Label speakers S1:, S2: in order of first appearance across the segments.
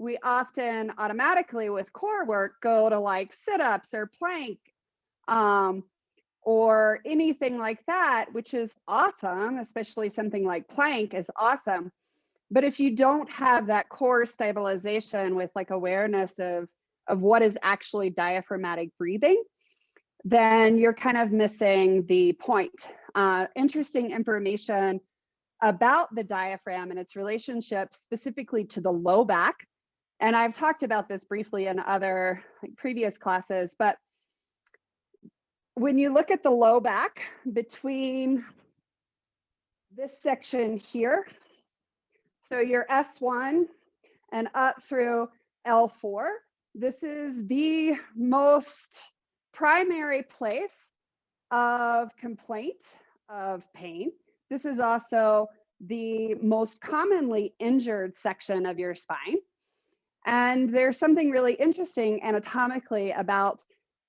S1: we often automatically with core work go to like sit-ups or plank, or anything like that, which is awesome, especially something like plank is awesome. But if you don't have that core stabilization with like awareness of what is actually diaphragmatic breathing, then you're kind of missing the point. Interesting information about the diaphragm and its relationship specifically to the low back. And I've talked about this briefly in other like previous classes, but when you look at the low back between this section here, so your S1 and up through L4, this is the most primary place of complaint of pain. This is also the most commonly injured section of your spine. And there's something really interesting anatomically about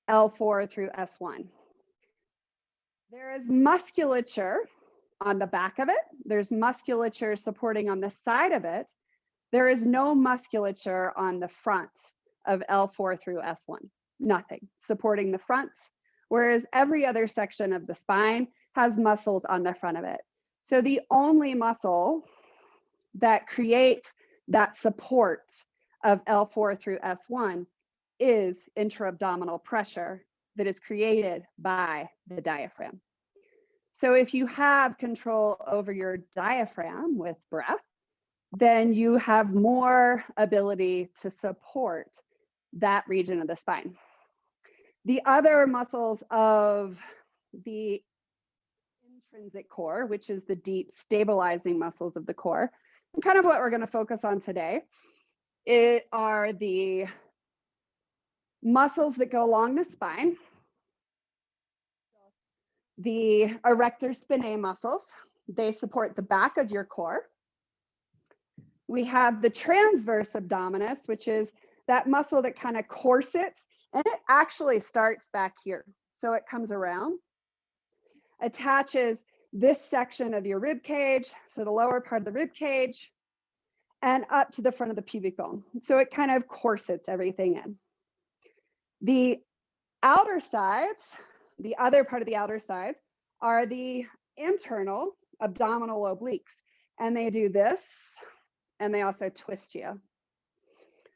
S1: L4 through S1. There is musculature on the back of it. There's musculature supporting on the side of it. There is no musculature on the front of L4 through S1, nothing supporting the front, whereas every other section of the spine has muscles on the front of it. So the only muscle that creates that support of L4 through S1 is intra-abdominal pressure that is created by the diaphragm. So if you have control over your diaphragm with breath, then you have more ability to support that region of the spine. The other muscles of the intrinsic core, which is the deep stabilizing muscles of the core, and kind of what we're going to focus on today, are the muscles that go along the spine, the erector spinae muscles. They support the back of your core. We have the transverse abdominis, which is that muscle that kind of corsets, and it actually starts back here. So it comes around, attaches this section of your rib cage, so the lower part of the rib cage, and up to the front of the pubic bone. So it kind of corsets everything in. The outer sides, the other part of the outer sides, are the internal abdominal obliques, and they do this, and they also twist you.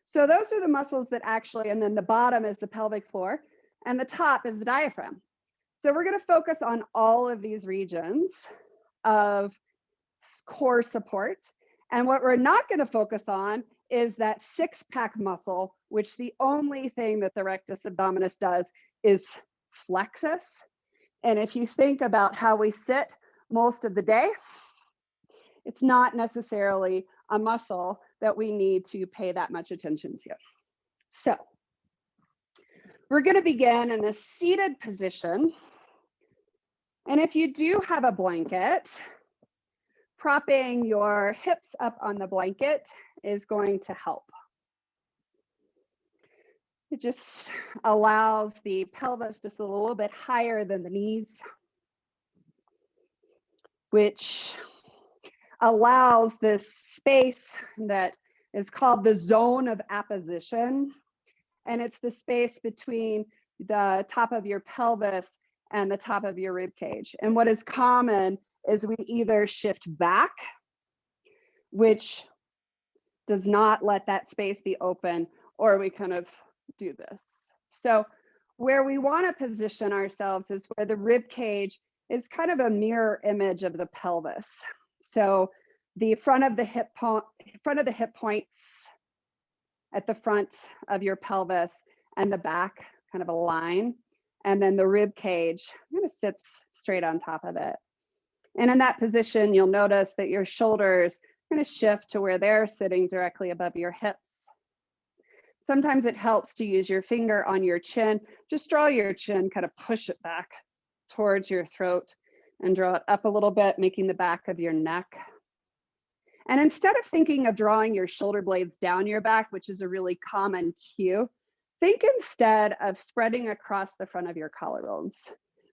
S1: So those are the muscles that actually, and then the bottom is the pelvic floor, and the top is the diaphragm. So we're going to focus on all of these regions of core support. And what we're not going to focus on is that six-pack muscle, which the only thing that the rectus abdominis does is flex us. And if you think about how we sit most of the day, it's not necessarily a muscle that we need to pay that much attention to. So we're going to begin in a seated position. And if you do have a blanket, propping your hips up on the blanket is going to help. It just allows the pelvis just a little bit higher than the knees, which allows this space that is called the zone of apposition. And it's the space between the top of your pelvis and the top of your rib cage. And what is common is we either shift back, which does not let that space be open, or we kind of do this. So where we want to position ourselves is where the rib cage is kind of a mirror image of the pelvis. So the front of the hip points at the front of your pelvis, and the back kind of a line, and then the rib cage kind of sits straight on top of it. And in that position, you'll notice that your shoulders kind of shift to where they're sitting directly above your hips. Sometimes it helps to use your finger on your chin. Just draw your chin, kind of push it back towards your throat and draw it up a little bit, making the back of your neck. And instead of thinking of drawing your shoulder blades down your back, which is a really common cue, think instead of spreading across the front of your collarbones.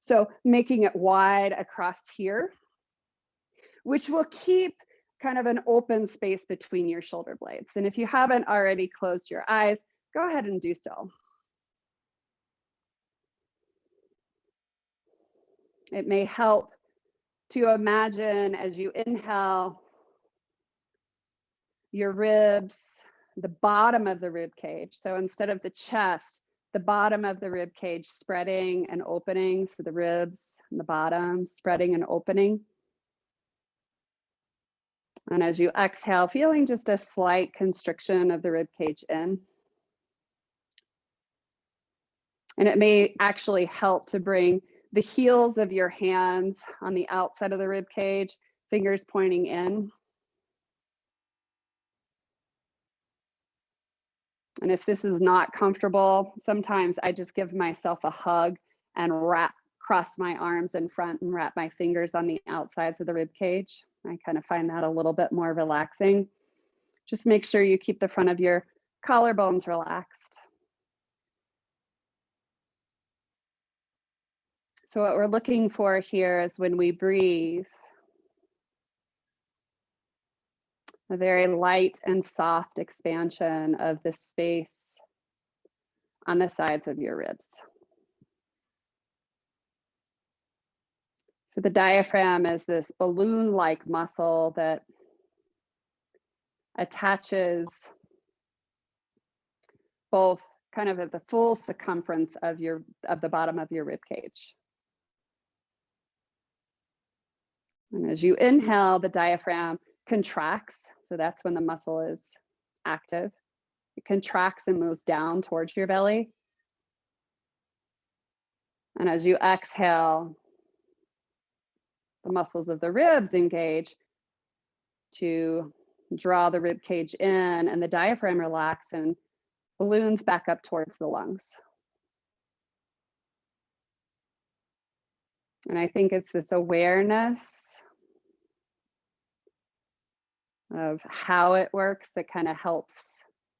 S1: So making it wide across here, which will keep kind of an open space between your shoulder blades. And if you haven't already closed your eyes, go ahead and do so. It may help to imagine as you inhale your ribs, the bottom of the rib cage. So instead of the chest, the bottom of the rib cage spreading and opening. So the ribs and the bottom spreading and opening. And as you exhale, feeling just a slight constriction of the rib cage in. And it may actually help to bring the heels of your hands on the outside of the rib cage, fingers pointing in. And if this is not comfortable, sometimes I just give myself a hug and cross my arms in front and wrap my fingers on the outsides of the rib cage. I kind of find that a little bit more relaxing. Just make sure you keep the front of your collarbones relaxed. So what we're looking for here is when we breathe, a very light and soft expansion of the space on the sides of your ribs. So the diaphragm is this balloon-like muscle that attaches both kind of at the full circumference of the bottom of your rib cage. And as you inhale, the diaphragm contracts. So that's when the muscle is active. It contracts and moves down towards your belly. And as you exhale, the muscles of the ribs engage to draw the rib cage in, and the diaphragm relax and balloons back up towards the lungs. And I think it's this awareness of how it works that kind of helps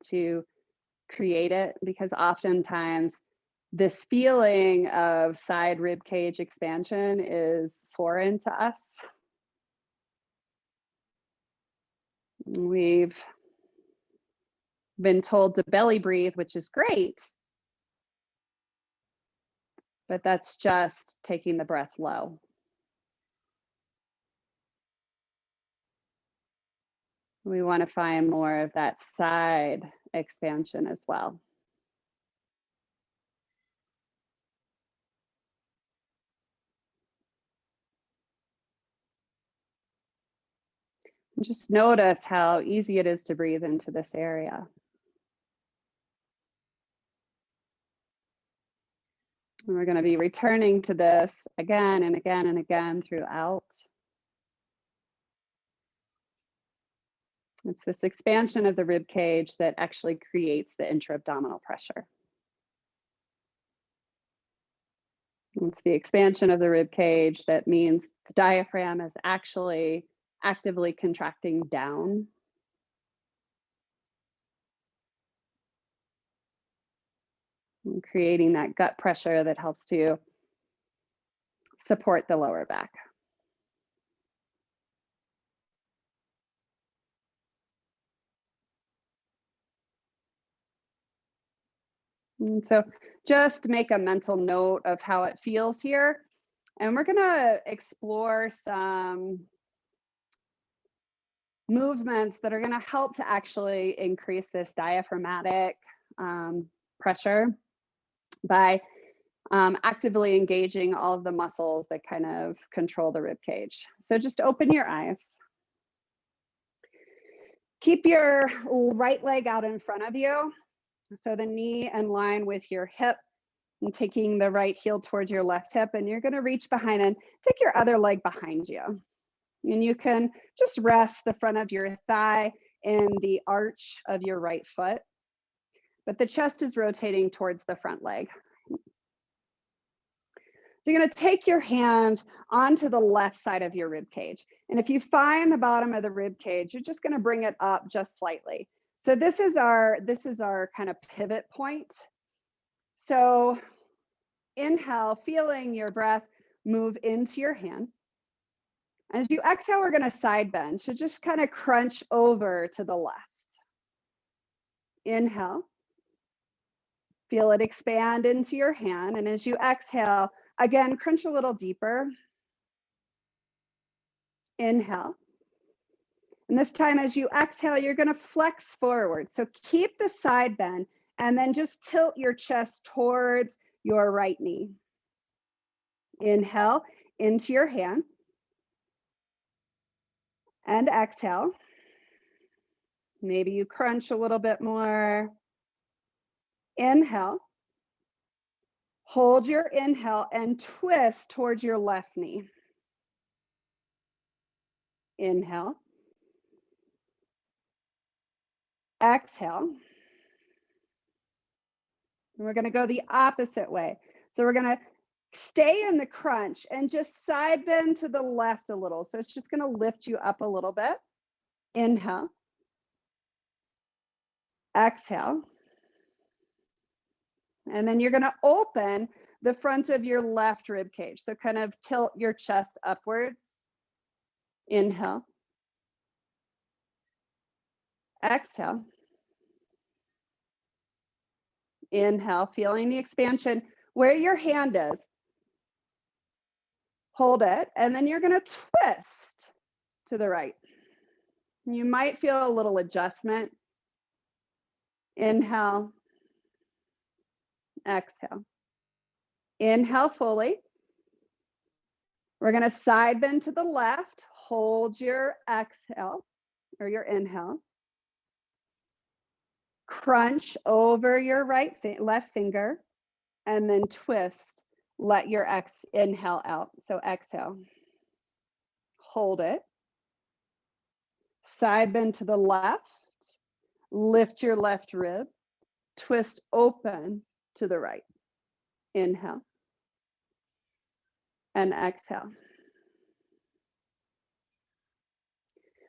S1: to create it, because oftentimes this feeling of side rib cage expansion is foreign to us. We've been told to belly breathe, which is great, but that's just taking the breath low. We want to find more of that side expansion as well. And just notice how easy it is to breathe into this area. And we're going to be returning to this again and again and again throughout. It's this expansion of the rib cage that actually creates the intra-abdominal pressure. It's the expansion of the rib cage that means the diaphragm is actually actively contracting down. And creating that gut pressure that helps to support the lower back. And so just make a mental note of how it feels here. And we're going to explore some movements that are going to help to actually increase this diaphragmatic pressure by actively engaging all of the muscles that kind of control the rib cage. So just open your eyes. Keep your right leg out in front of you. So the knee in line with your hip, and taking the right heel towards your left hip, and you're going to reach behind and take your other leg behind you. And you can just rest the front of your thigh in the arch of your right foot, but the chest is rotating towards the front leg. So you're going to take your hands onto the left side of your rib cage. And if you find the bottom of the rib cage, you're just going to bring it up just slightly. So this is our kind of pivot point. So inhale, feeling your breath move into your hand. As you exhale, we're going to side bend. So just kind of crunch over to the left. Inhale. Feel it expand into your hand. And as you exhale, again, crunch a little deeper. Inhale. And this time, as you exhale, you're going to flex forward. So keep the side bend and then just tilt your chest towards your right knee. Inhale into your hand. And exhale. Maybe you crunch a little bit more. Inhale. Hold your inhale and twist towards your left knee. Inhale. Exhale. And we're going to go the opposite way. So we're going to stay in the crunch and just side bend to the left a little. So it's just going to lift you up a little bit. Inhale. Exhale. And then you're going to open the front of your left rib cage. So kind of tilt your chest upwards. Inhale. Exhale. Inhale, feeling the expansion where your hand is. Hold it, and then you're going to twist to the right. You might feel a little adjustment. Inhale. Exhale. Inhale fully. We're going to side bend to the left. Hold your exhale or your inhale. Crunch over your left finger and then twist. Let your inhale out. So exhale. Hold it. Side bend to the left. Lift your left rib. Twist open to the right. Inhale. And exhale.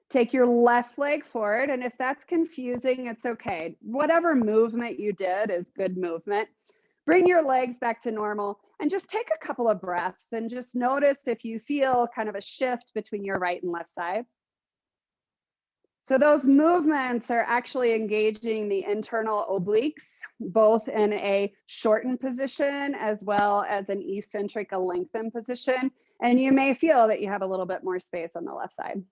S1: Take your left leg forward, and if that's confusing, it's okay. Whatever movement you did is good movement. Bring your legs back to normal and just take a couple of breaths and just notice if you feel kind of a shift between your right and left side. So those movements are actually engaging the internal obliques, both in a shortened position as well as an eccentric, a lengthened position. And you may feel that you have a little bit more space on the left side.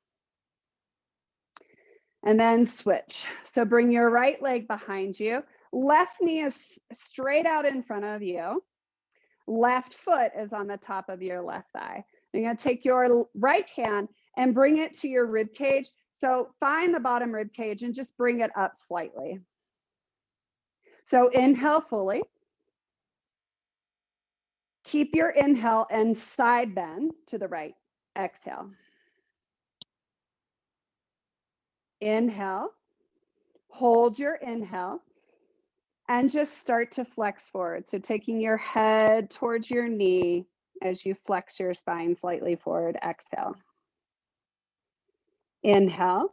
S1: And then switch. So bring your right leg behind you. Left knee is straight out in front of you. Left foot is on the top of your left thigh. You're going to take your right hand and bring it to your rib cage. So find the bottom rib cage and just bring it up slightly. So inhale fully. Keep your inhale and side bend to the right. Exhale. Inhale. Hold your inhale and just start to flex forward. So taking your head towards your knee as you flex your spine slightly forward. Exhale. Inhale.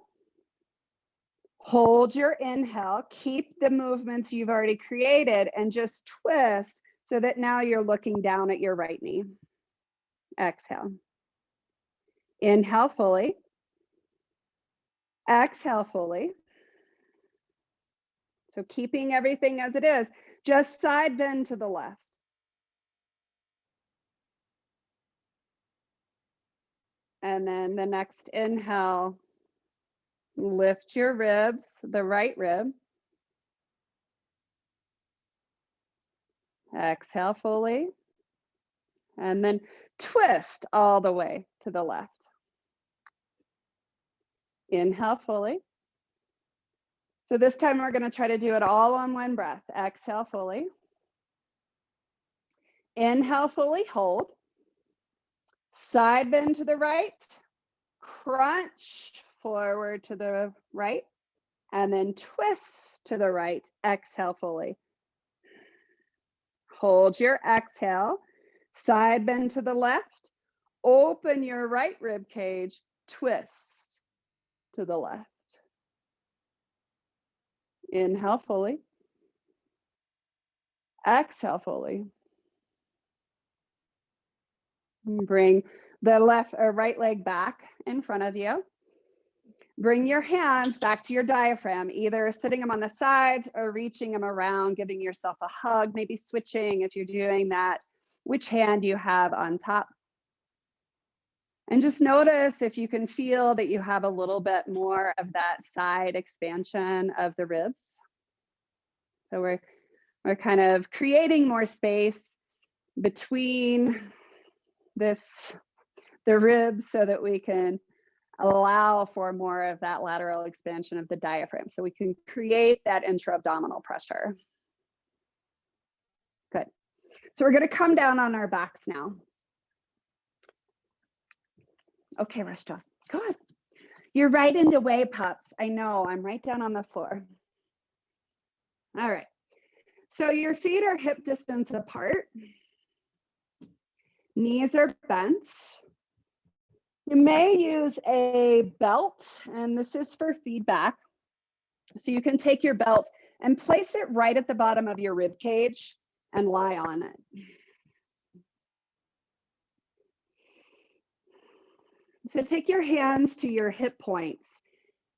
S1: Hold your inhale. Keep the movements you've already created and just twist so that now you're looking down at your right knee. Exhale. Inhale fully. Exhale fully. So keeping everything as it is, just side bend to the left. And then the next inhale, lift your ribs, the right rib. Exhale fully. And then twist all the way to the left. Inhale fully. So this time we're going to try to do it all on one breath. Exhale fully. Inhale fully, hold. Side bend to the right. Crunch forward to the right. And then twist to the right. Exhale fully. Hold your exhale. Side bend to the left. Open your right rib cage. Twist to the left. Inhale fully. Exhale fully. Bring the left or right leg back in front of you. Bring your hands back to your diaphragm, either sitting them on the sides or reaching them around, giving yourself a hug, maybe switching if you're doing that, which hand you have on top. And just notice if you can feel that you have a little bit more of that side expansion of the ribs. So we're kind of creating more space between the ribs so that we can allow for more of that lateral expansion of the diaphragm. So we can create that intra-abdominal pressure. Good. So we're going to come down on our backs now. Okay, Rashta, good. You're right into way, pups. I know, I'm right down on the floor. All right. So your feet are hip distance apart. Knees are bent. You may use a belt, and this is for feedback. So you can take your belt and place it right at the bottom of your rib cage and lie on it. So take your hands to your hip points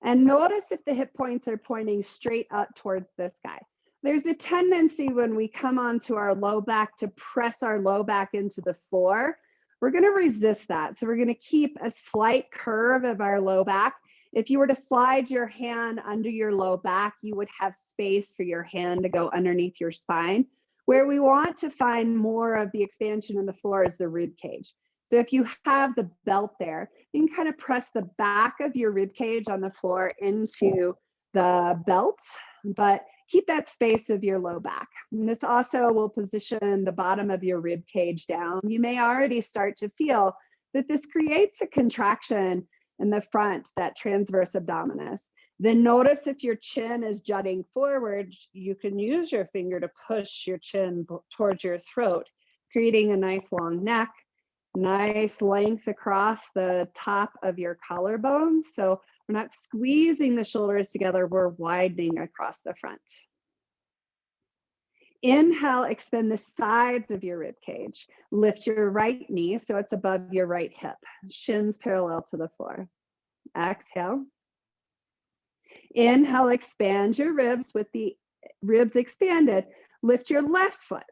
S1: and notice if the hip points are pointing straight up towards the sky. There's a tendency when we come onto our low back to press our low back into the floor. We're going to resist that. So we're going to keep a slight curve of our low back. If you were to slide your hand under your low back, you would have space for your hand to go underneath your spine. Where we want to find more of the expansion in the floor is the rib cage. So if you have the belt there, you can kind of press the back of your rib cage on the floor into the belt, but keep that space of your low back. And this also will position the bottom of your rib cage down. You may already start to feel that this creates a contraction in the front, that transverse abdominis. Then notice if your chin is jutting forward, you can use your finger to push your chin towards your throat, creating a nice long neck, nice length across the top of your collarbone. So we're not squeezing the shoulders together, we're widening across the front. Inhale, extend the sides of your rib cage. Lift your right knee so it's above your right hip. Shins parallel to the floor. Exhale. Inhale, expand your ribs with the ribs expanded. Lift your left foot.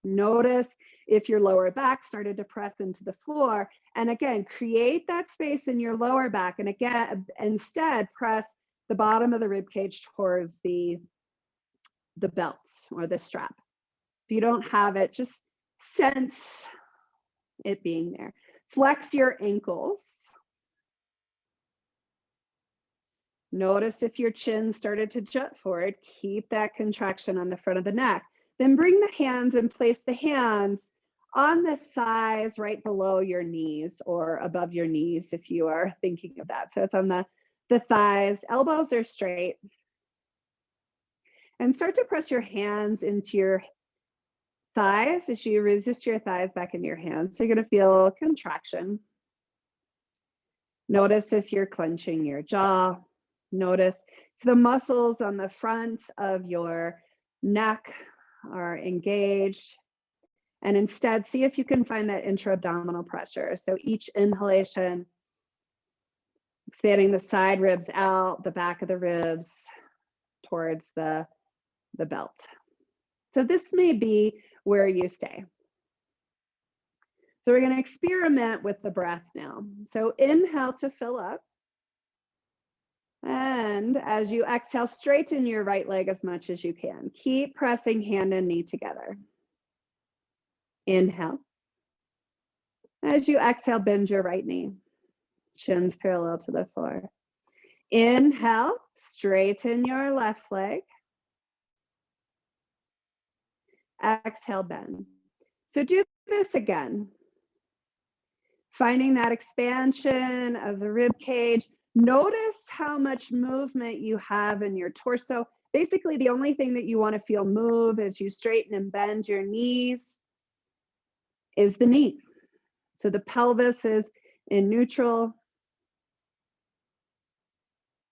S1: Notice if your lower back started to press into the floor. And again, create that space in your lower back. And again, instead, press the bottom of the rib cage towards the belt or the strap. If you don't have it, just sense it being there. Flex your ankles. Notice if your chin started to jut forward, keep that contraction on the front of the neck. Then bring the hands and place the hands on the thighs right below your knees or above your knees if you are thinking of that. So it's on the thighs, elbows are straight. And start to press your hands into your thighs as you resist your thighs back into your hands. So you're going to feel contraction. Notice if you're clenching your jaw. Notice if the muscles on the front of your neck are engaged. And instead, see if you can find that intra-abdominal pressure. So each inhalation, expanding the side ribs out, the back of the ribs towards the belt. So this may be where you stay. So we're going to experiment with the breath now. So inhale to fill up. And as you exhale, straighten your right leg as much as you can. Keep pressing hand and knee together. Inhale. As you exhale, bend your right knee. Shins parallel to the floor. Inhale, straighten your left leg. Exhale, bend. So do this again. Finding that expansion of the rib cage. Notice how much movement you have in your torso. Basically, the only thing that you want to feel move as you straighten and bend your knees is the knee. So the pelvis is in neutral.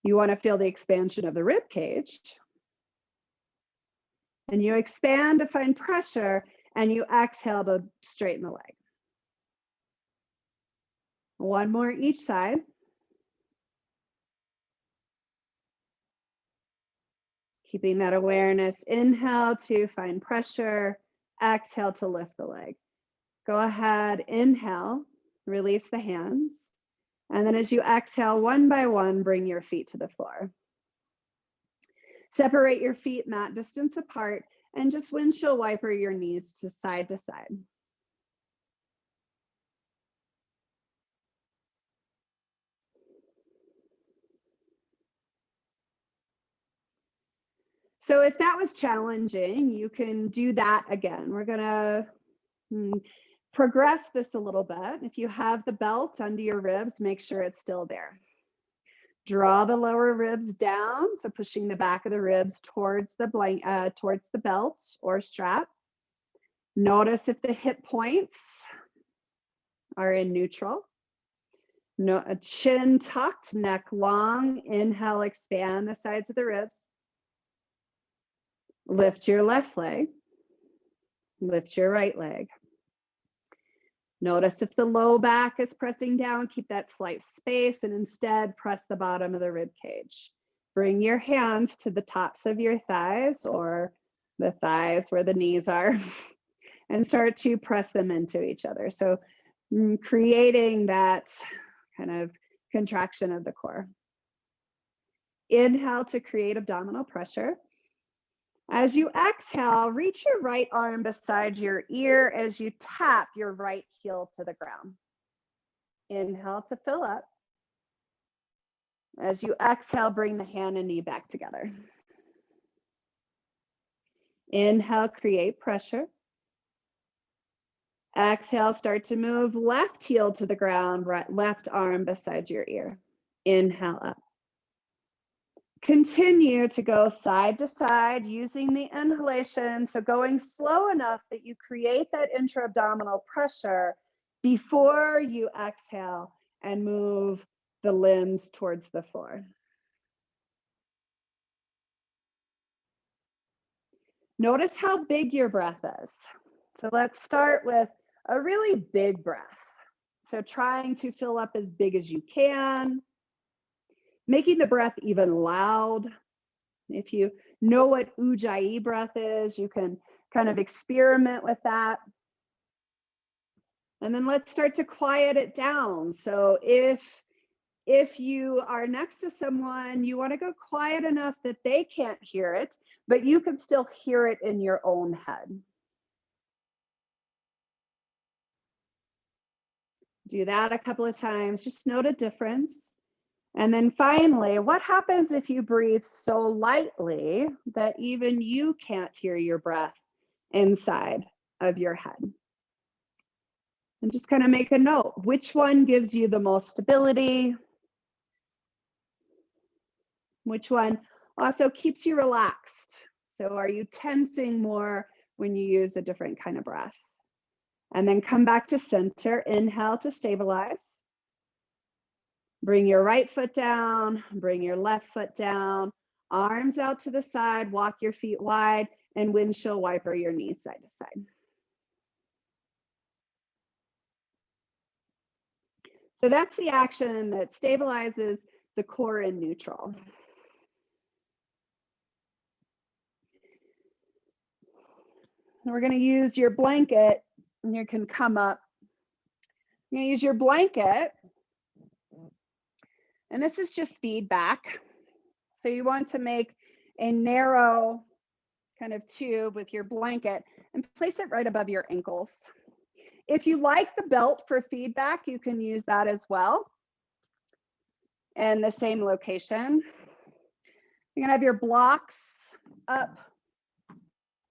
S1: You want to feel the expansion of the rib cage. And you expand to find pressure, and you exhale to straighten the leg. One more each side. Keeping that awareness. Inhale to find pressure. Exhale to lift the leg. Go ahead, inhale, release the hands. And then as you exhale, one by one, bring your feet to the floor. Separate your feet mat distance apart and just windshield wiper your knees to side. So if that was challenging, you can do that again. We're gonna progress this a little bit. If you have the belt under your ribs, make sure it's still there. Draw the lower ribs down, so pushing the back of the ribs towards the belt or strap. Notice if the hip points are in neutral. No, a chin tucked, neck long. Inhale, expand the sides of the ribs. Lift your left leg. Lift your right leg. Notice if the low back is pressing down, keep that slight space and instead press the bottom of the rib cage. Bring your hands to the tops of your thighs or the thighs where the knees are and start to press them into each other. So creating that kind of contraction of the core. Inhale to create abdominal pressure. As you exhale, reach your right arm beside your ear as you tap your right heel to the ground. Inhale to fill up. As you exhale, bring the hand and knee back together. Inhale, create pressure. Exhale, start to move left heel to the ground, right, left arm beside your ear. Inhale up. Continue to go side to side using the inhalation. So going slow enough that you create that intra-abdominal pressure before you exhale and move the limbs towards the floor. Notice how big your breath is. So let's start with a really big breath. So trying to fill up as big as you can. Making the breath even loud. If you know what Ujjayi breath is, you can kind of experiment with that. And then let's start to quiet it down. So if you are next to someone, you want to go quiet enough that they can't hear it, but you can still hear it in your own head. Do that a couple of times, just note a difference. And then finally, what happens if you breathe so lightly that even you can't hear your breath inside of your head? And just kind of make a note. Which one gives you the most stability? Which one also keeps you relaxed? So are you tensing more when you use a different kind of breath? And then come back to center. Inhale to stabilize. Bring your right foot down, bring your left foot down, arms out to the side, walk your feet wide, and windshield wiper your knees side to side. So that's the action that stabilizes the core in neutral. And we're going to use your blanket, and you can come up. You're going to use your blanket. And this is just feedback. So you want to make a narrow kind of tube with your blanket and place it right above your ankles. If you like the belt for feedback, you can use that as well. And the same location. You're gonna have your blocks up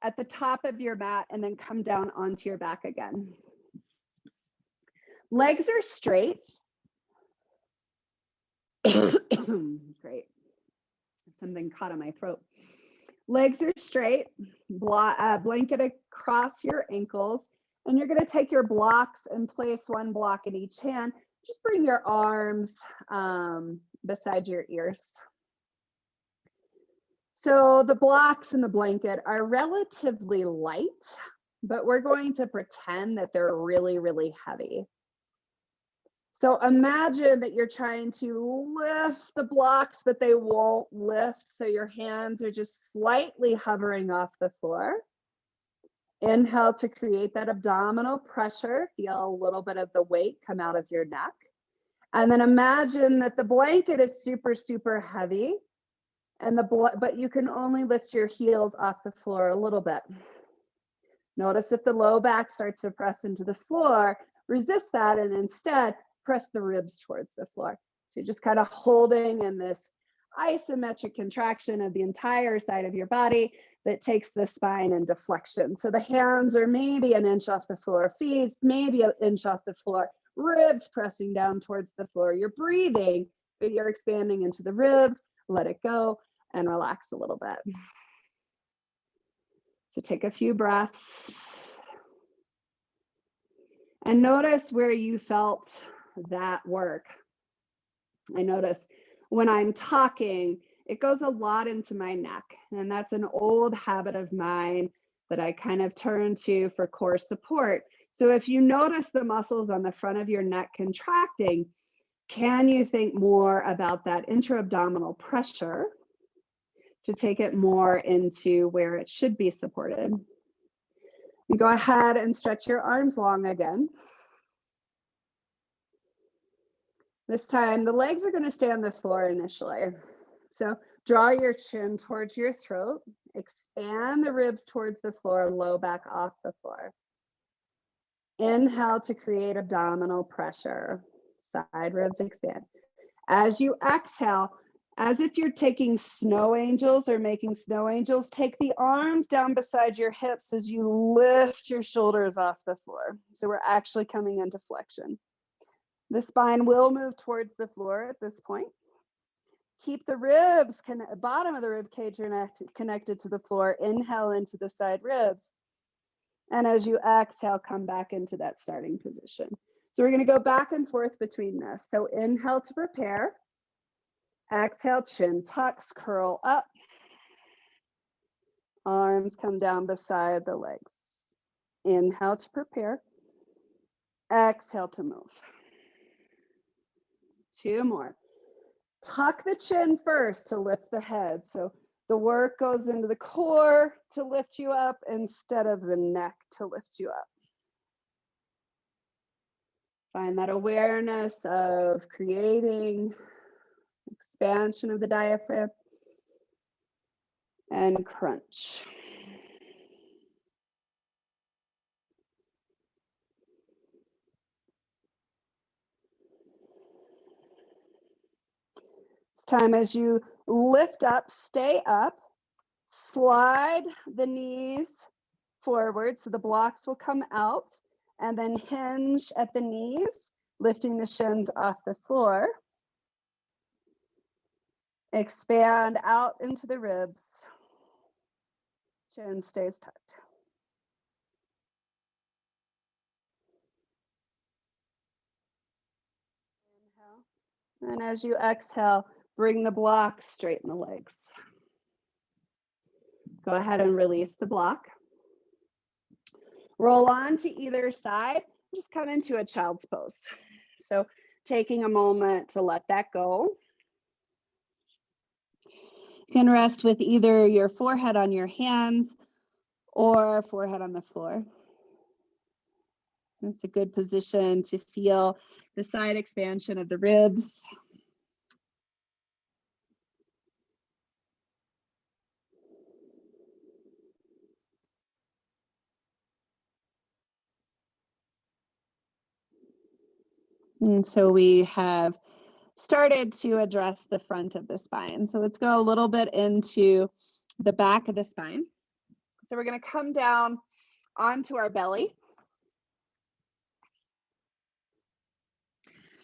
S1: at the top of your mat and then come down onto your back again. Legs are straight. Great. Something caught on my throat. Legs are straight, blanket across your ankles, and you're going to take your blocks and place one block in each hand. Just bring your arms beside your ears. So the blocks in the blanket are relatively light, but we're going to pretend that they're really, really heavy. So imagine that you're trying to lift the blocks, but they won't lift. So your hands are just slightly hovering off the floor. Inhale to create that abdominal pressure. Feel a little bit of the weight come out of your neck. And then imagine that the blanket is super, super heavy, and but you can only lift your heels off the floor a little bit. Notice if the low back starts to press into the floor, resist that, and instead press the ribs towards the floor. So you're just kind of holding in this isometric contraction of the entire side of your body that takes the spine into flexion. So the hands are maybe an inch off the floor, feet maybe an inch off the floor, ribs pressing down towards the floor. You're breathing, but you're expanding into the ribs. Let it go and relax a little bit. So take a few breaths and notice where you felt that work. I notice when I'm talking, it goes a lot into my neck, and that's an old habit of mine that I kind of turn to for core support. So if you notice the muscles on the front of your neck contracting, can you think more about that intra-abdominal pressure to take it more into where it should be supported? And go ahead and stretch your arms long again. This time, the legs are going to stay on the floor initially. So draw your chin towards your throat, expand the ribs towards the floor, low back off the floor. Inhale to create abdominal pressure. Side ribs expand. As you exhale, as if you're taking snow angels or making snow angels, take the arms down beside your hips as you lift your shoulders off the floor. So we're actually coming into flexion. The spine will move towards the floor at this point. Keep the ribs, bottom of the rib cage connected to the floor. Inhale into the side ribs. And as you exhale, come back into that starting position. So we're going to go back and forth between this. So inhale to prepare. Exhale, chin tucks, curl up. Arms come down beside the legs. Inhale to prepare. Exhale to move. Two more. Tuck the chin first to lift the head. So the work goes into the core to lift you up instead of the neck to lift you up. Find that awareness of creating expansion of the diaphragm and crunch. It's time as you lift up, stay up, slide the knees forward so the blocks will come out, and then hinge at the knees, lifting the shins off the floor. Expand out into the ribs. Chin stays tucked. Inhale. And as you exhale, bring the block, straighten the legs. Go ahead and release the block. Roll on to either side. Just come into a child's pose. So taking a moment to let that go. You can rest with either your forehead on your hands or forehead on the floor. It's a good position to feel the side expansion of the ribs. And so we have started to address the front of the spine. So let's go a little bit into the back of the spine. So we're going to come down onto our belly.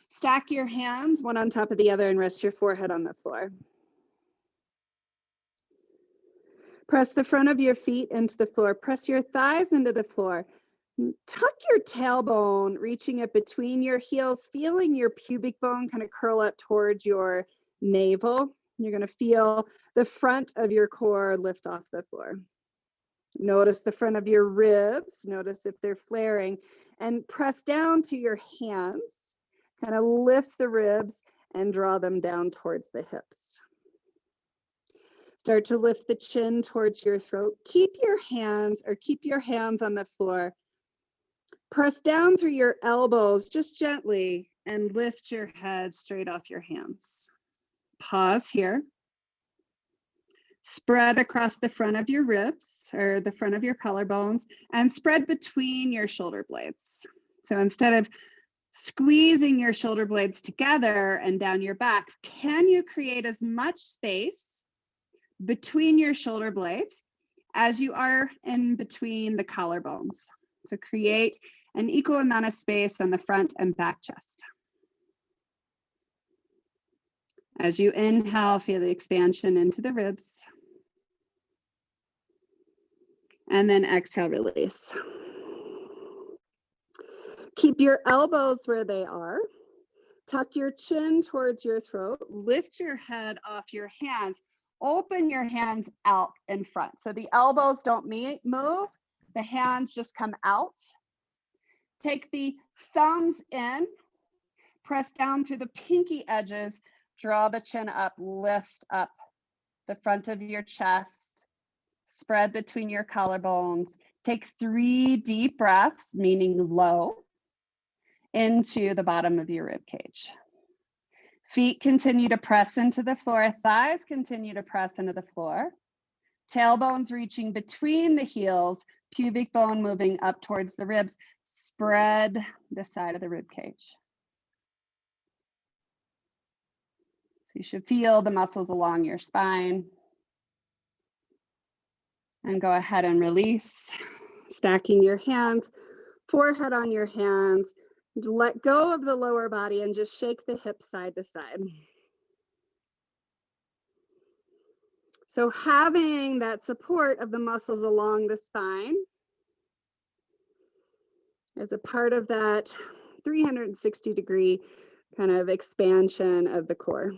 S1: Stack your hands one on top of the other and rest your forehead on the floor. Press the front of your feet into the floor. Press your thighs into the floor. Tuck your tailbone, reaching it between your heels, feeling your pubic bone kind of curl up towards your navel. You're going to feel the front of your core lift off the floor. Notice the front of your ribs. Notice if they're flaring. And press down to your hands. Kind of lift the ribs and draw them down towards the hips. Start to lift the chin towards your throat. Keep your hands on the floor. Press down through your elbows just gently and lift your head straight off your hands. Pause here. Spread across the front of your ribs or the front of your collarbones and spread between your shoulder blades. So instead of squeezing your shoulder blades together and down your back, can you create as much space between your shoulder blades as you are in between the collarbones? So create an equal amount of space on the front and back chest. As you inhale, feel the expansion into the ribs. And then exhale, release. Keep your elbows where they are. Tuck your chin towards your throat. Lift your head off your hands. Open your hands out in front. So the elbows don't move. The hands just come out. Take the thumbs in. Press down through the pinky edges. Draw the chin up. Lift up the front of your chest. Spread between your collarbones. Take 3 deep breaths, meaning low, into the bottom of your rib cage. Feet continue to press into the floor. Thighs continue to press into the floor. Tailbones reaching between the heels. Pubic bone moving up towards the ribs. Spread the side of the rib cage. So you should feel the muscles along your spine. And go ahead and release. Stacking your hands, forehead on your hands. Let go of the lower body and just shake the hips side to side. So having that support of the muscles along the spine is a part of that 360-degree kind of expansion of the core.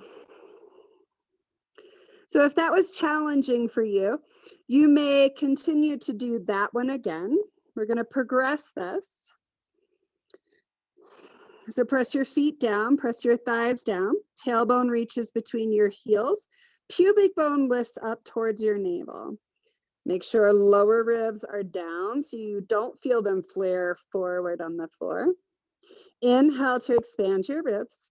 S1: So if that was challenging for you, you may continue to do that one again. We're going to progress this. So press your feet down, press your thighs down, tailbone reaches between your heels, pubic bone lifts up towards your navel. Make sure lower ribs are down so you don't feel them flare forward on the floor. Inhale to expand your ribs.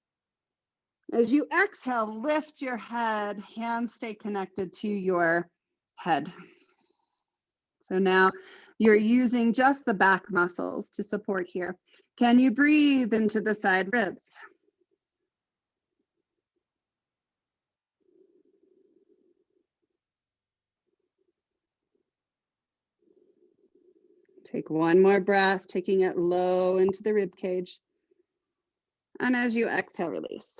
S1: As you exhale, lift your head, hands stay connected to your head. So now you're using just the back muscles to support here. Can you breathe into the side ribs? Take one more breath, taking it low into the rib cage. And as you exhale, release.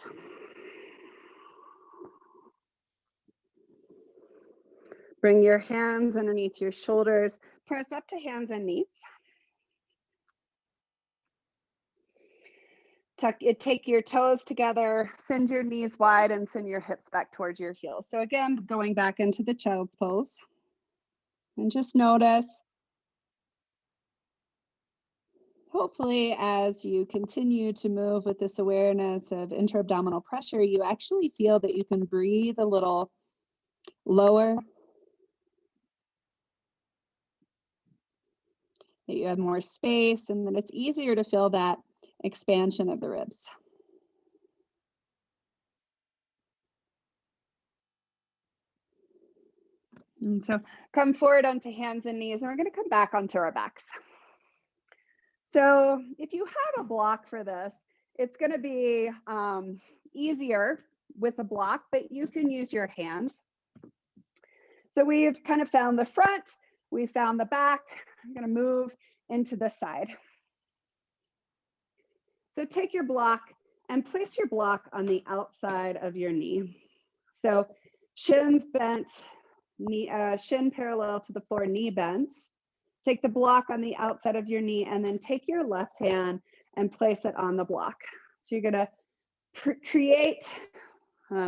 S1: Bring your hands underneath your shoulders. Press up to hands and knees. Take your toes together, send your knees wide and send your hips back towards your heels. So again, going back into the child's pose. And just notice, hopefully as you continue to move with this awareness of intra-abdominal pressure, you actually feel that you can breathe a little lower, that you have more space, and that it's easier to feel that expansion of the ribs. And so come forward onto hands and knees, and we're going to come back onto our backs. So if you have a block for this, it's going to be easier with a block, but you can use your hand. So we've kind of found the front, we found the back. I'm going to move into the side. So take your block and place your block on the outside of your knee. So shins bent, knee, shin parallel to the floor, knee bent. Take the block on the outside of your knee and then take your left hand and place it on the block. So you're going to create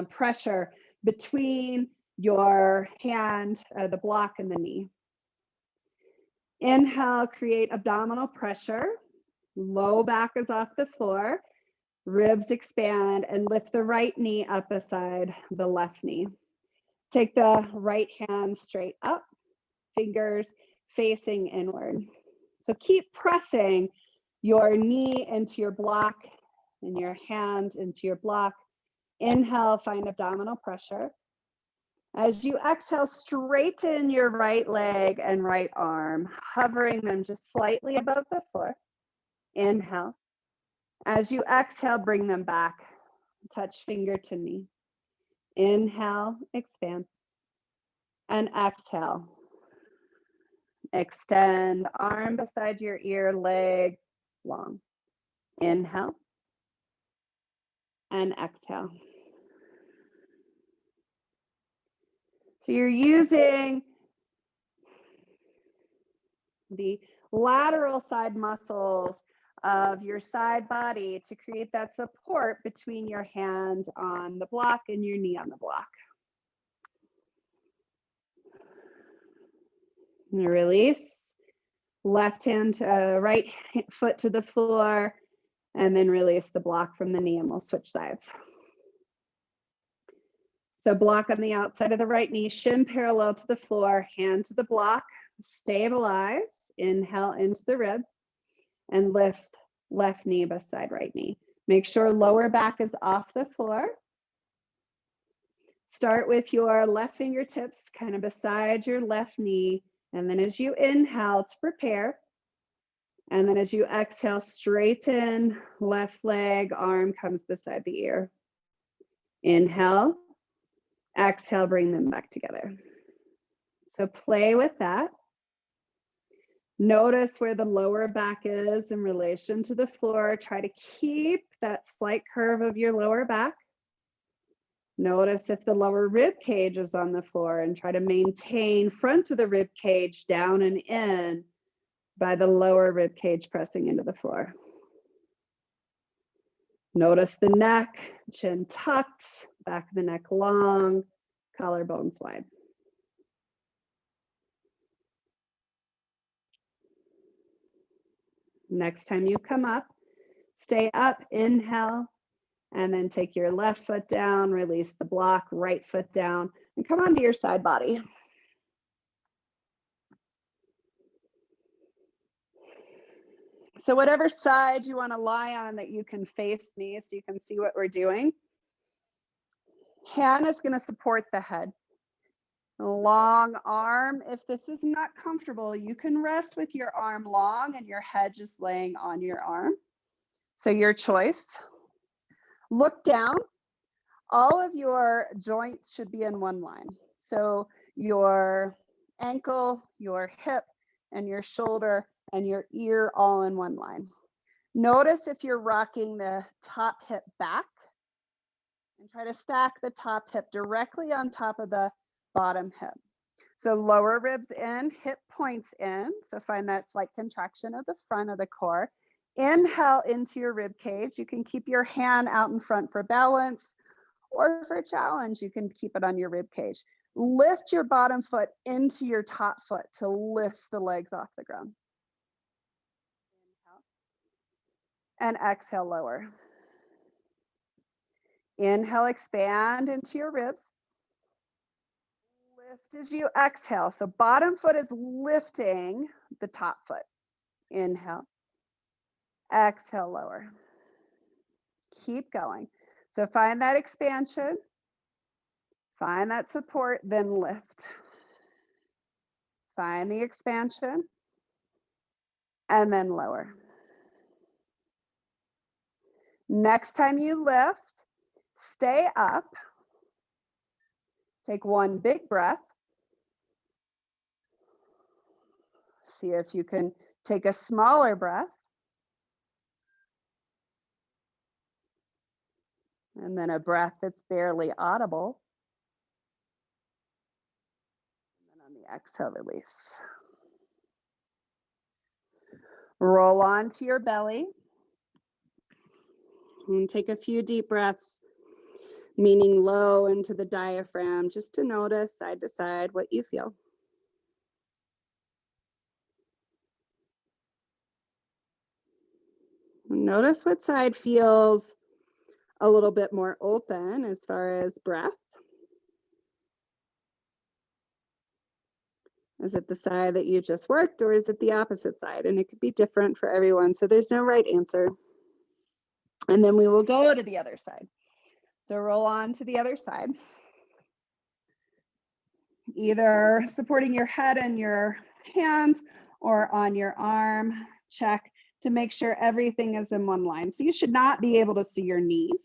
S1: pressure between your hand, the block, and the knee. Inhale, create abdominal pressure. Low back is off the floor. Ribs expand and lift the right knee up beside the left knee. Take the right hand straight up, fingers facing inward. So keep pressing your knee into your block and your hand into your block. Inhale, find abdominal pressure. As you exhale, straighten your right leg and right arm, hovering them just slightly above the floor. Inhale. As you exhale, bring them back. Touch finger to knee. Inhale, expand. And exhale. Extend arm beside your ear, leg long. Inhale. And exhale. So you're using the lateral side muscles of your side body to create that support between your hands on the block and your knee on the block. And release. Left hand to right foot to the floor, and then release the block from the knee, and we'll switch sides. So block on the outside of the right knee, shin parallel to the floor, hand to the block, stabilize, inhale into the rib, and lift left knee beside right knee. Make sure lower back is off the floor. Start with your left fingertips kind of beside your left knee, and then as you inhale to prepare, and then as you exhale, straighten left leg, arm comes beside the ear. Inhale, exhale, bring them back together. So play with that. Notice where the lower back is in relation to the floor. Try to keep that slight curve of your lower back. Notice if the lower rib cage is on the floor, and try to maintain front of the rib cage down and in by the lower rib cage pressing into the floor. Notice the neck, chin tucked, back of the neck long, collarbones wide. Next time you come up, stay up, inhale, and then take your left foot down, release the block, right foot down, and come onto your side body. So whatever side you want to lie on that you can face me so you can see what we're doing. Hand is going to support the head. Long arm. If this is not comfortable, you can rest with your arm long and your head just laying on your arm. So your choice. Look down. All of your joints should be in one line. So your ankle, your hip, and your shoulder and your ear all in one line. Notice if you're rocking the top hip back, and try to stack the top hip directly on top of the bottom hip. So lower ribs in, hip points in. So find that slight contraction of the front of the core. Inhale into your rib cage. You can keep your hand out in front for balance, or for a challenge, you can keep it on your rib cage. Lift your bottom foot into your top foot to lift the legs off the ground. Inhale. And exhale, lower. Inhale, expand into your ribs. Lift as you exhale. So bottom foot is lifting the top foot. Inhale. Exhale, lower. Keep going. So find that expansion. Find that support, then lift. Find the expansion. And then lower. Next time you lift, stay up. Take one big breath. See if you can take a smaller breath. And then a breath that's barely audible. And then on the exhale, release. Roll onto your belly. And take a few deep breaths, meaning low into the diaphragm, just to notice side to side what you feel. Notice what side feels a little bit more open as far as breath? Is it the side that you just worked, or is it the opposite side? And it could be different for everyone. So there's no right answer. And then we will go to the other side. So roll on to the other side. Either supporting your head and your hand or on your arm. Check to make sure everything is in one line. So you should not be able to see your knees.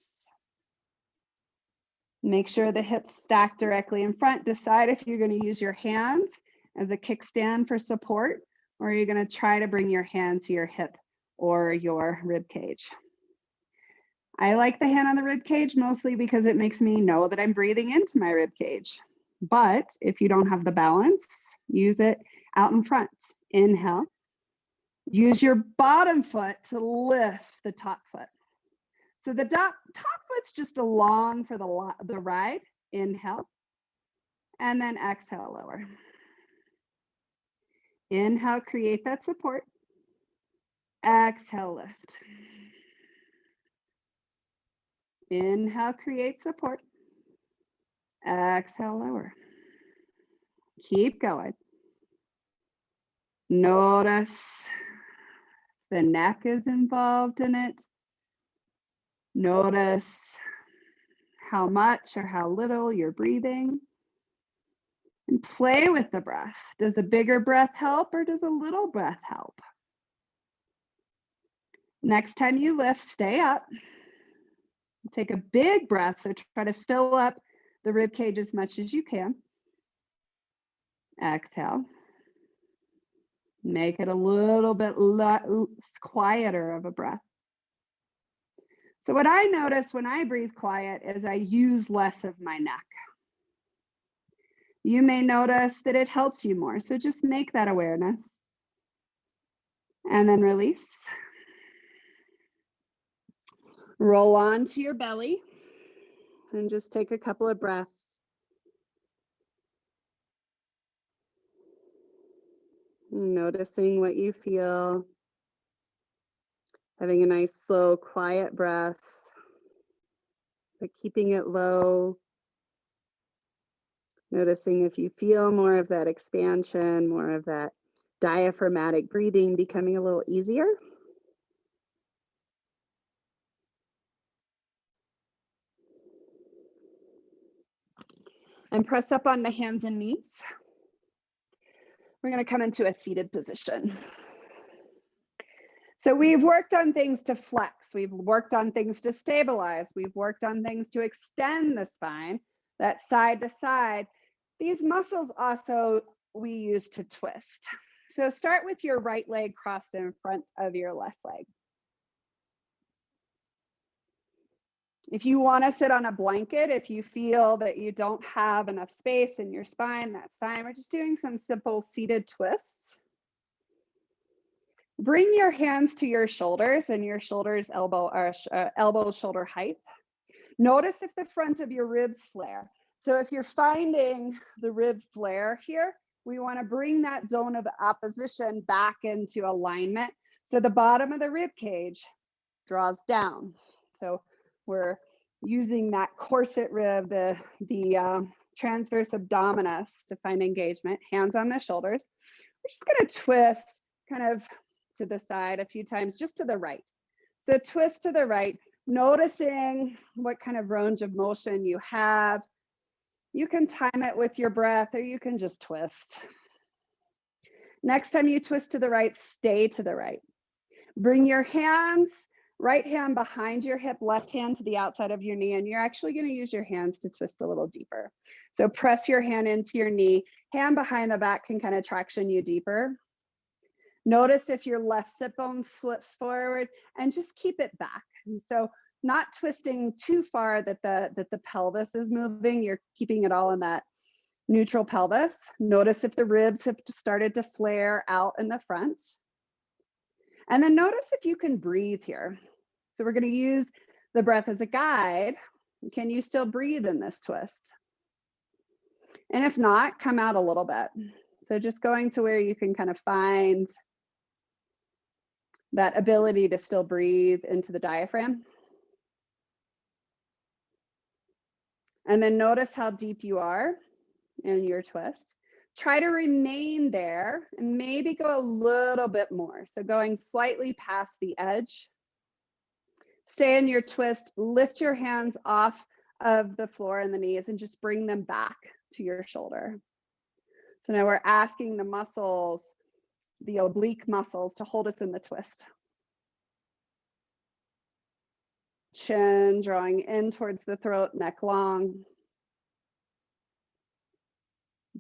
S1: Make sure the hips stack directly in front. Decide if you're going to use your hands as a kickstand for support, or you're going to try to bring your hand to your hip or your rib cage. I like the hand on the rib cage mostly because it makes me know that I'm breathing into my rib cage. But if you don't have the balance, use it out in front. Inhale. Use your bottom foot to lift the top foot. So the top foot's just along for the ride. Inhale. And then exhale, lower. Inhale, create that support. Exhale, lift. Inhale, create support. Exhale, lower. Keep going. Notice the neck is involved in it. Notice how much or how little you're breathing. And play with the breath. Does a bigger breath help, or does a little breath help? Next time you lift, stay up. Take a big breath, so try to fill up the rib cage as much as you can. Exhale. Make it a little bit quieter of a breath. So what I notice when I breathe quiet is I use less of my neck. You may notice that it helps you more, so just make that awareness. And then release. Roll on to your belly and just take a couple of breaths. Noticing what you feel. Having a nice, slow, quiet breath, but keeping it low. Noticing if you feel more of that expansion, more of that diaphragmatic breathing becoming a little easier. And press up on the hands and knees. We're going to come into a seated position. So we've worked on things to flex. We've worked on things to stabilize. We've worked on things to extend the spine, that side to side. These muscles also we use to twist. So start with your right leg crossed in front of your left leg. If you want to sit on a blanket, if you feel that you don't have enough space in your spine, that's fine. We're just doing some simple seated twists. Bring your hands to your shoulders and your shoulders elbow shoulder height. Notice if the front of your ribs flare. So if you're finding the rib flare here, we want to bring that zone of opposition back into alignment. So the bottom of the rib cage draws down. So we're using that corset rib, the transverse abdominis to find engagement. Hands on the shoulders. We're just going to twist kind of to the side a few times, just to the right. So twist to the right, noticing what kind of range of motion you have. You can time it with your breath, or you can just twist. Next time you twist to the right, stay to the right. Bring your hands, right hand behind your hip, left hand to the outside of your knee, and you're actually going to use your hands to twist a little deeper. So press your hand into your knee, hand behind the back can kind of traction you deeper. Notice if your left sit bone slips forward, and just keep it back. And so not twisting too far that the pelvis is moving, you're keeping it all in that neutral pelvis. Notice if the ribs have started to flare out in the front. And then notice if you can breathe here. So we're going to use the breath as a guide. Can you still breathe in this twist? And if not, come out a little bit. So just going to where you can kind of find that ability to still breathe into the diaphragm. And then notice how deep you are in your twist. Try to remain there and maybe go a little bit more. So going slightly past the edge. Stay in your twist, lift your hands off of the floor and the knees and just bring them back to your shoulder. So now we're asking the muscles, the oblique muscles, to hold us in the twist. Chin drawing in towards the throat, neck long.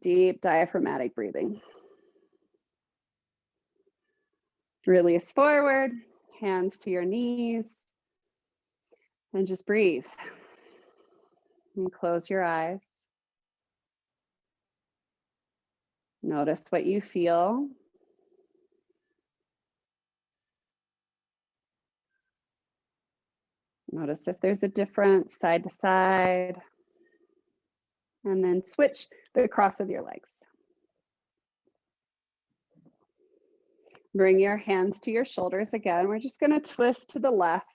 S1: Deep diaphragmatic breathing. Release forward, hands to your knees, and just breathe. And close your eyes. Notice what you feel. Notice if there's a difference side to side. And then switch the cross of your legs. Bring your hands to your shoulders again. We're just going to twist to the left,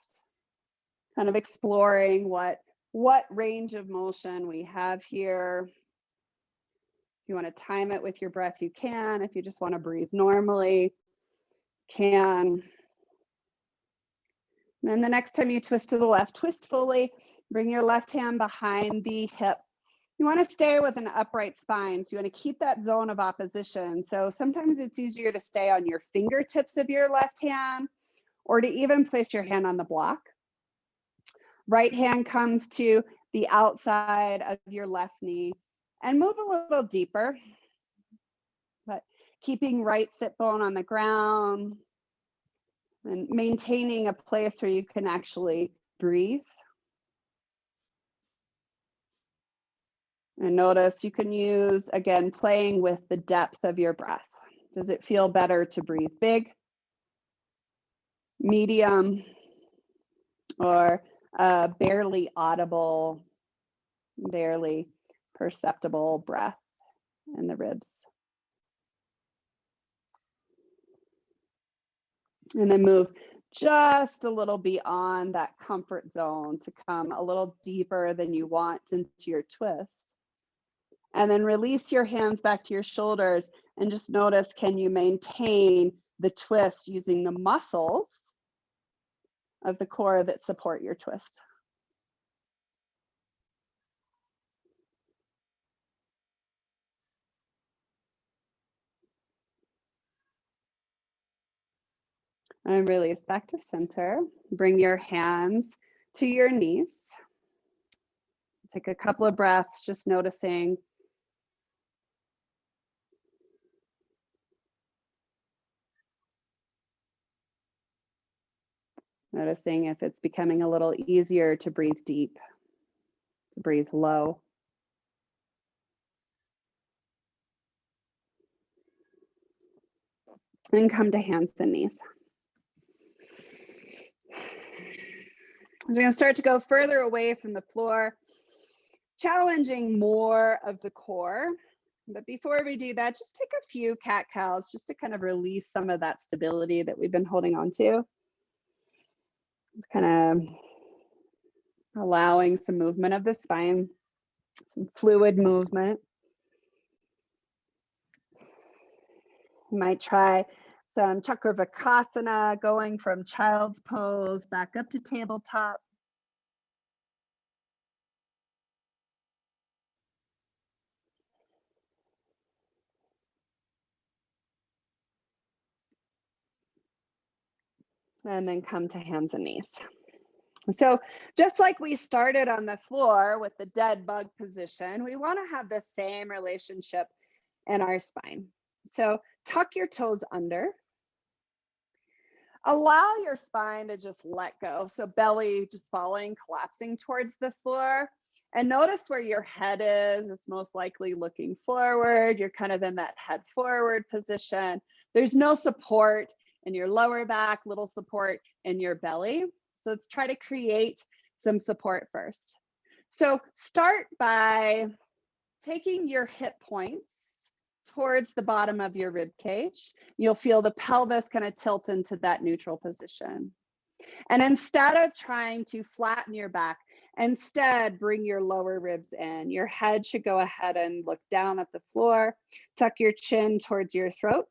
S1: kind of exploring what range of motion we have here. If you want to time it with your breath, you can. If you just want to breathe normally, can. And then the next time you twist to the left, twist fully. Bring your left hand behind the hip. You want to stay with an upright spine. So you want to keep that zone of opposition. So sometimes it's easier to stay on your fingertips of your left hand or to even place your hand on the block. Right hand comes to the outside of your left knee and move a little deeper, but keeping right sit bone on the ground and maintaining a place where you can actually breathe. And notice you can use, again, playing with the depth of your breath. Does it feel better to breathe big, medium, or barely audible, barely perceptible breath in the ribs? And then move just a little beyond that comfort zone to come a little deeper than you want into your twist. And then release your hands back to your shoulders and just notice, can you maintain the twist using the muscles of the core that support your twist? And release back to center. Bring your hands to your knees. Take a couple of breaths, just noticing. Noticing if it's becoming a little easier to breathe deep, to breathe low. And come to hands and knees. I'm going to start to go further away from the floor, challenging more of the core. But before we do that, just take a few cat-cows just to kind of release some of that stability that we've been holding on to. It's kind of allowing some movement of the spine, some fluid movement. You might try some Chakravakasana, going from child's pose back up to tabletop. And then come to hands and knees. So just like we started on the floor with the dead bug position, we want to have the same relationship in our spine. So tuck your toes under. Allow your spine to just let go. So belly just falling, collapsing towards the floor. And notice where your head is. It's most likely looking forward. You're kind of in that head forward position. There's no support in your lower back, little support in your belly. So let's try to create some support first. So start by taking your hip points towards the bottom of your rib cage. You'll feel the pelvis kind of tilt into that neutral position. And instead of trying to flatten your back, instead bring your lower ribs in. Your head should go ahead and look down at the floor. Tuck your chin towards your throat.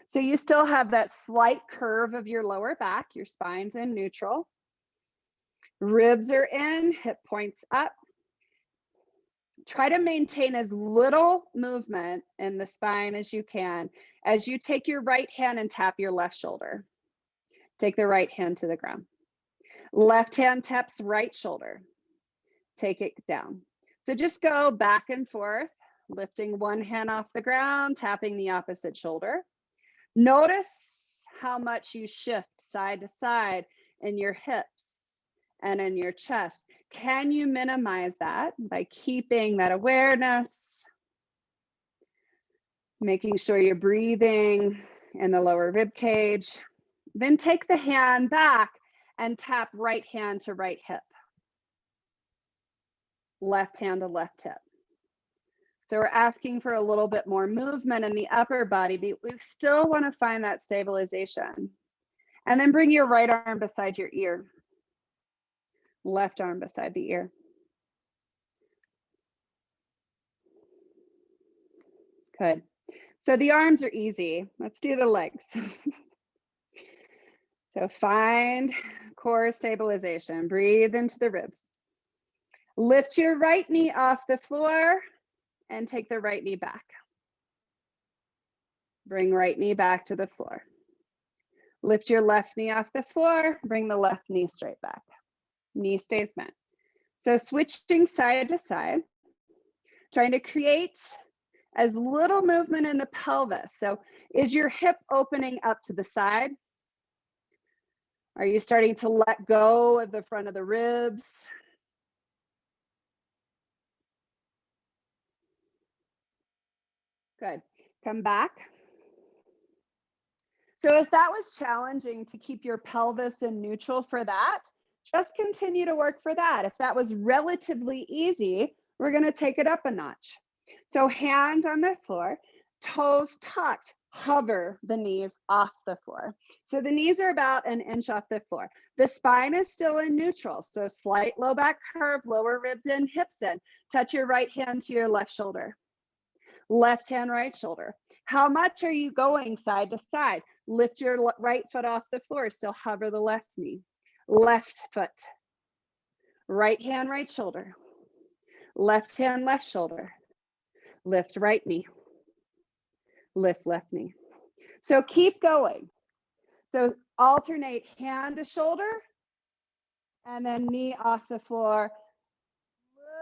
S1: So you still have that slight curve of your lower back. Your spine's in neutral. Ribs are in, hip points up. Try to maintain as little movement in the spine as you can as you take your right hand and tap your left shoulder. Take the right hand to the ground. Left hand taps right shoulder. Take it down. So just go back and forth, lifting one hand off the ground, tapping the opposite shoulder. Notice how much you shift side to side in your hips and in your chest. Can you minimize that by keeping that awareness, making sure you're breathing in the lower rib cage? Then take the hand back and tap right hand to right hip, left hand to left hip. So we're asking for a little bit more movement in the upper body, but we still want to find that stabilization. And then bring your right arm beside your ear, left arm beside the ear. Good. So the arms are easy. Let's do the legs. So find core stabilization. Breathe into the ribs. Lift your right knee off the floor and take the right knee back. Bring right knee back to the floor. Lift your left knee off the floor. Bring the left knee straight back. Knee stays bent. So switching side to side, trying to create as little movement in the pelvis. So is your hip opening up to the side? Are you starting to let go of the front of the ribs? Good. Come back. So if that was challenging to keep your pelvis in neutral for that, just continue to work for that. If that was relatively easy, we're going to take it up a notch. So hands on the floor, toes tucked, hover the knees off the floor. So the knees are about an inch off the floor. The spine is still in neutral. So slight low back curve, lower ribs in, hips in. Touch your right hand to your left shoulder. Left hand, right shoulder. How much are you going side to side? Lift your right foot off the floor, still hover the left knee. Left foot. Right hand, right shoulder. Left hand, left shoulder. Lift right knee. Lift left knee. So keep going. So alternate hand to shoulder and then knee off the floor.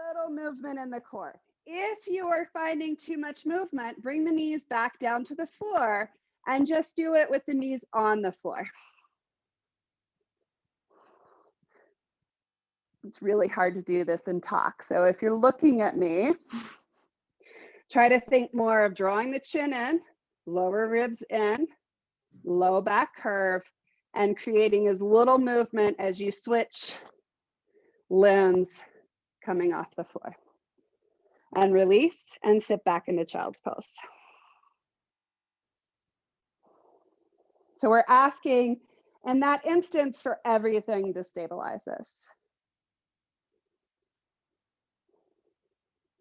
S1: Little movement in the core. If you are finding too much movement, bring the knees back down to the floor and just do it with the knees on the floor. It's really hard to do this and talk. So if you're looking at me, try to think more of drawing the chin in, lower ribs in, low back curve, and creating as little movement as you switch limbs coming off the floor. And release and sit back into child's pose. So we're asking in that instance for everything to stabilize us.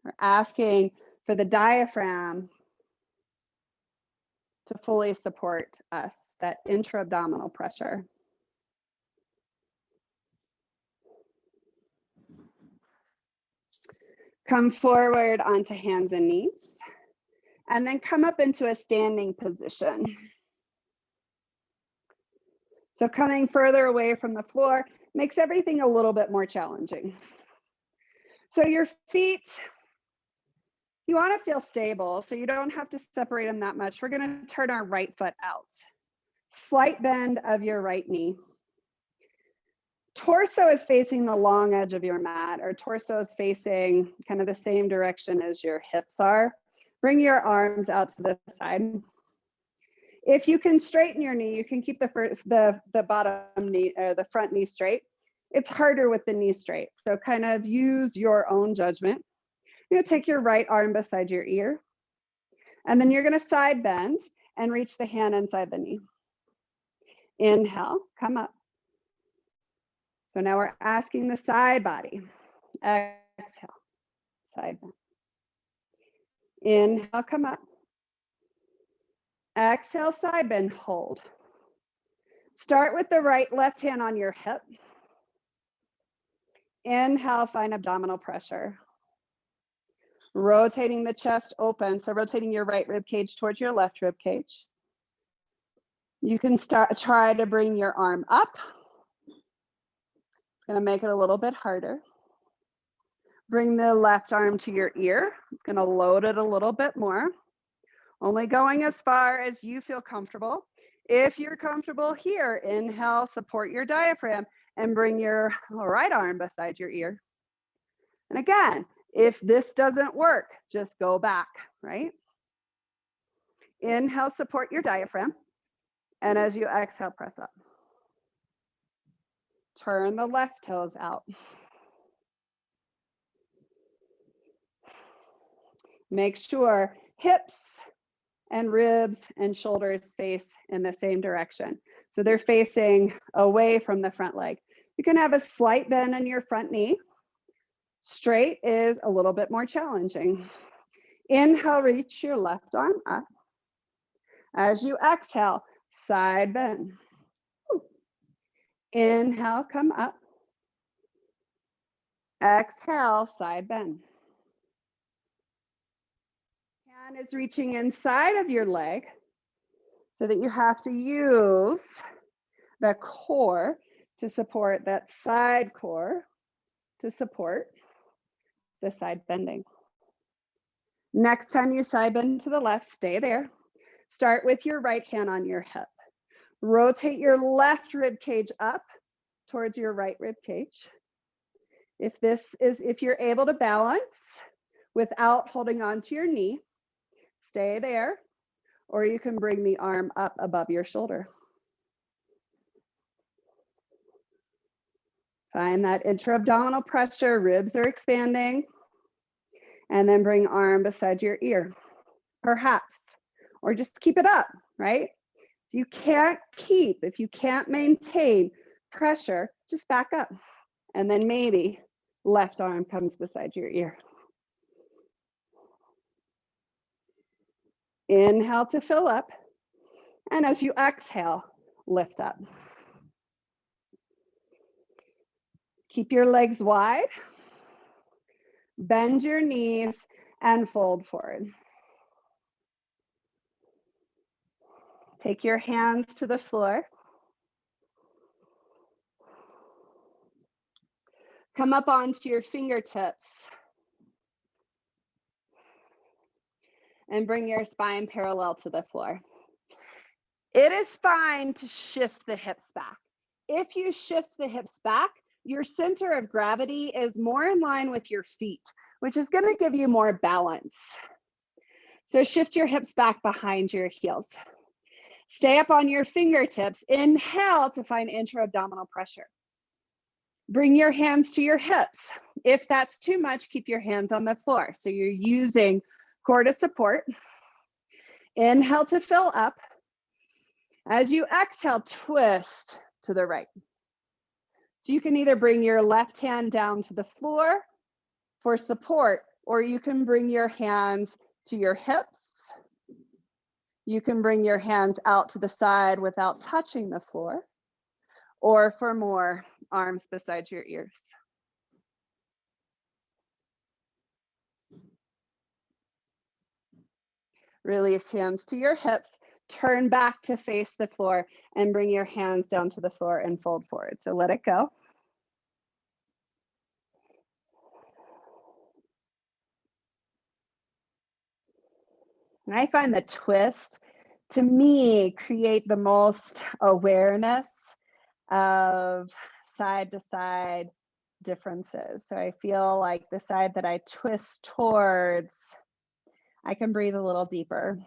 S1: We're asking for the diaphragm to fully support us, that intra-abdominal pressure. Come forward onto hands and knees, and then come up into a standing position. So coming further away from the floor makes everything a little bit more challenging. So your feet, you want to feel stable, so you don't have to separate them that much. We're going to turn our right foot out. Slight bend of your right knee. Torso is facing the long edge of your mat, or torso is facing kind of the same direction as your hips are. Bring your arms out to the side. If you can straighten your knee, you can keep the bottom knee, the front knee straight. It's harder with the knee straight, so kind of use your own judgment. You're gonna take your right arm beside your ear, and then you're gonna side bend and reach the hand inside the knee. Inhale, come up. So now we're asking the side body. Exhale, side bend. Inhale, come up. Exhale, side bend, hold. Start with the right, left hand on your hip. Inhale, find abdominal pressure. Rotating the chest open, so rotating your right rib cage towards your left rib cage. You can try to bring your arm up. It's gonna make it a little bit harder. Bring the left arm to your ear. It's gonna load it a little bit more. Only going as far as you feel comfortable. If you're comfortable here, inhale, support your diaphragm and bring your right arm beside your ear. And again, if this doesn't work, just go back, right? Inhale, support your diaphragm. And as you exhale, press up. Turn the left toes out. Make sure hips and ribs and shoulders face in the same direction. So they're facing away from the front leg. You can have a slight bend in your front knee. Straight is a little bit more challenging. Inhale, reach your left arm up. As you exhale, side bend. Inhale, come up. Exhale, side bend. Hand is reaching inside of your leg so that you have to use the core to support that side core to support the side bending. Next time you side bend to the left, stay there. Start with your right hand on your hip. Rotate your left rib cage up towards your right rib cage. If you're able to balance without holding on to your knee, stay there, or you can bring the arm up above your shoulder. Find that intra-abdominal pressure, ribs are expanding, and then bring arm beside your ear, perhaps, or just keep it up, right? If you can't maintain pressure, just back up, and then maybe left arm comes beside your ear. Inhale to fill up, and as you exhale, lift up. Keep your legs wide, bend your knees, and fold forward. Take your hands to the floor. Come up onto your fingertips and bring your spine parallel to the floor. It is fine to shift the hips back. If you shift the hips back, your center of gravity is more in line with your feet, which is going to give you more balance. So shift your hips back behind your heels. Stay up on your fingertips. Inhale to find intra-abdominal pressure. Bring your hands to your hips. If that's too much, keep your hands on the floor. So you're using core to support. Inhale to fill up. As you exhale, twist to the right. So you can either bring your left hand down to the floor for support, or you can bring your hands to your hips. You can bring your hands out to the side without touching the floor, or for more, arms beside your ears. Release hands to your hips, turn back to face the floor, and bring your hands down to the floor and fold forward. So let it go. And I find the twist, to me, create the most awareness of side to side differences. So I feel like the side that I twist towards, I can breathe a little deeper.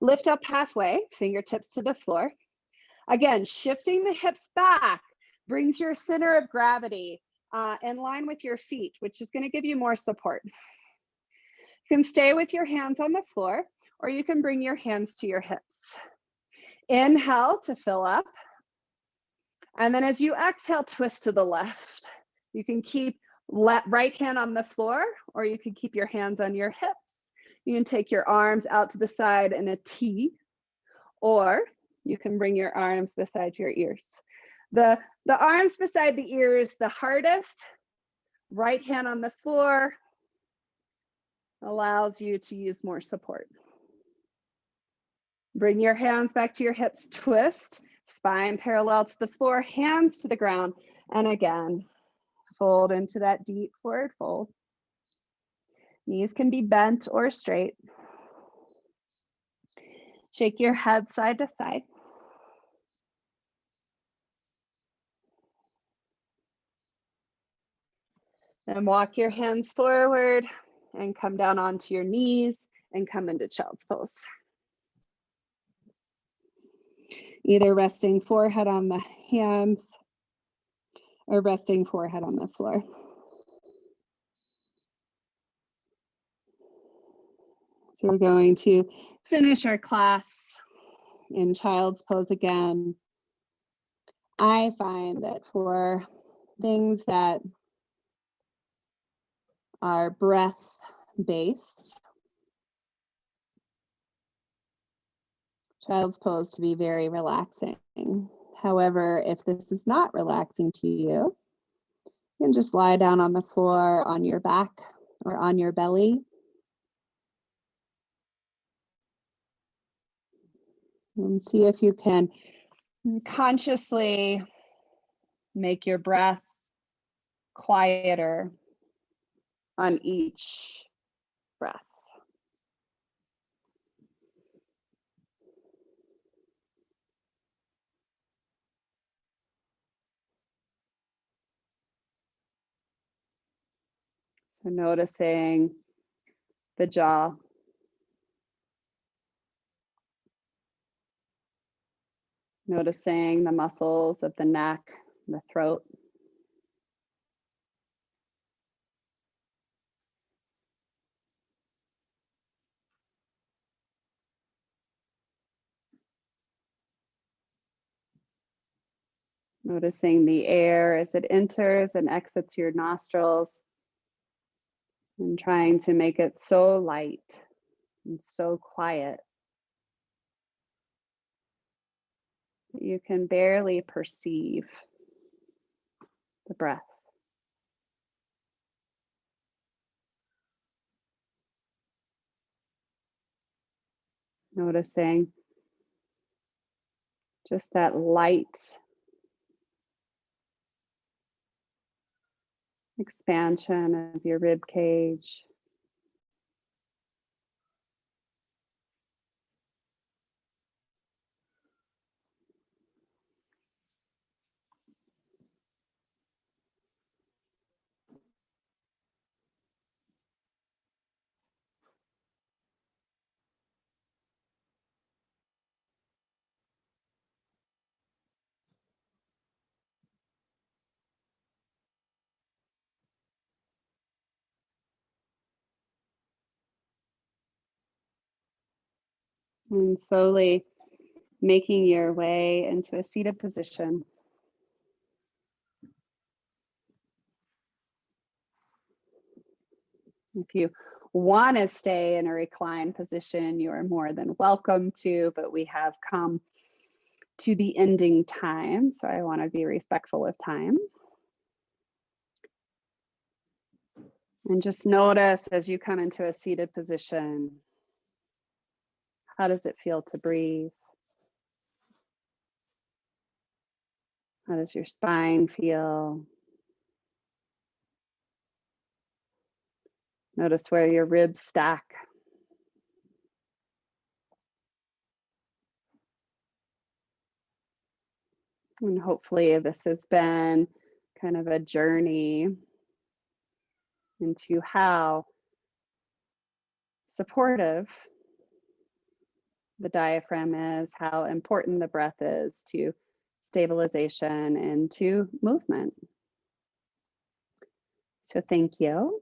S1: Lift up halfway, fingertips to the floor. Again, shifting the hips back brings your center of gravity in line with your feet, which is going to give you more support. You can stay with your hands on the floor, or you can bring your hands to your hips. Inhale to fill up. And then as you exhale, twist to the left. You can keep right hand on the floor, or you can keep your hands on your hips. You can take your arms out to the side in a T, or you can bring your arms beside your ears. The arms beside the ears, the hardest. Right hand on the floor allows you to use more support. Bring your hands back to your hips, twist, spine parallel to the floor, hands to the ground, and again, fold into that deep forward fold. Knees can be bent or straight. Shake your head side to side. And walk your hands forward and come down onto your knees and come into child's pose. Either resting forehead on the hands or resting forehead on the floor. So we're going to finish our class in child's pose again. I find that for things that are breath-based, child's pose to be very relaxing. However, if this is not relaxing to you, you can just lie down on the floor on your back or on your belly. And see if you can consciously make your breath quieter on each breath. So noticing the jaw. Noticing the muscles of the neck, the throat. Noticing the air as it enters and exits your nostrils, and trying to make it so light and so quiet that you can barely perceive the breath. Noticing just that light expansion of your rib cage. And slowly making your way into a seated position. If you want to stay in a reclined position, you are more than welcome to, but we have come to the ending time, so I want to be respectful of time. And just notice as you come into a seated position, how does it feel to breathe? How does your spine feel? Notice where your ribs stack. And hopefully this has been kind of a journey into how supportive the diaphragm is, how important the breath is to stabilization and to movement. So thank you.